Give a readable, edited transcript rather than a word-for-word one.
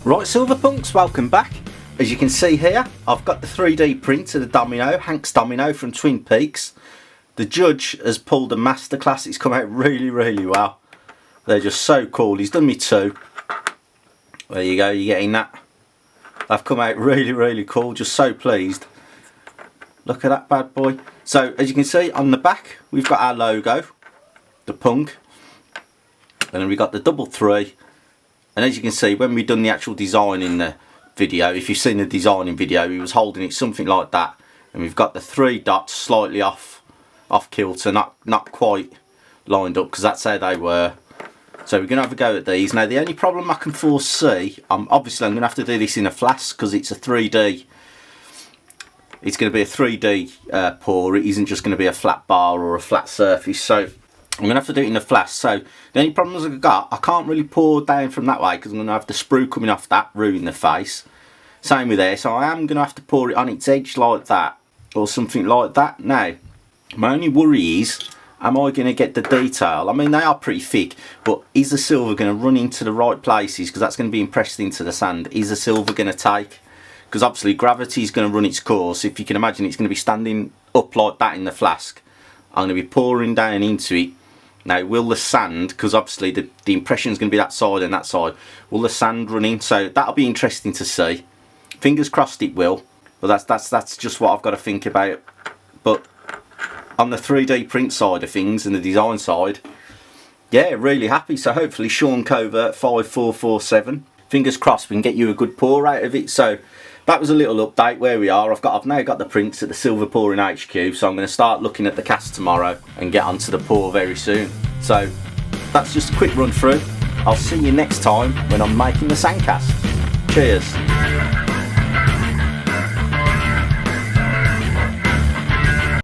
Right, Silver Punks, welcome back. As you can see here, I've got the 3D print of the Domino, Hanks Domino from Twin Peaks. The judge has pulled a masterclass. It's come out really, really well. They're just so cool. He's done me two. There you go, you're getting that. They've come out really, really cool. Just so pleased. Look at that bad boy. So, as you can see, on the back, we've got our logo, the Punk. And then we've got the double three. And as you can see, when we've done the actual design in the video, if you've seen the designing video, he was holding it something like that. And we've got the three dots slightly off kilter, not quite lined up, because that's how they were. So we're going to have a go at these. Now the only problem I can foresee, obviously I'm going to have to do this in a flask, because it's a 3D. It's going to be a 3D pour. It isn't just going to be a flat bar or a flat surface. So I'm going to have to do it in a flask. So the only problems I've got, I can't really pour down from that way, because I'm going to have the sprue coming off that, ruin the face. Same with there. So I am going to have to pour it on its edge like that, or something like that. Now, my only worry is, am I going to get the detail? I mean, they are pretty thick, but is the silver going to run into the right places? Because that's going to be impressed into the sand. Is the silver going to take? Because obviously gravity is going to run its course. If you can imagine, it's going to be standing up like that in the flask. I'm going to be pouring down into it. Now, will the sand, because obviously the impression is going to be that side and that side, will the sand run in? So that'll be interesting to see. Fingers crossed it will. But that's just what I've got to think about. But on the 3D print side of things and the design side, yeah, really happy. So hopefully Sean Covert 5447, fingers crossed we can get you a good pour out of it. So that was a little update where we are. I've now got the prints at the Silver Pouring HQ, so I'm going to start looking at the cast tomorrow and get onto the pour very soon. So that's just a quick run through. I'll see you next time when I'm making the sand cast. Cheers.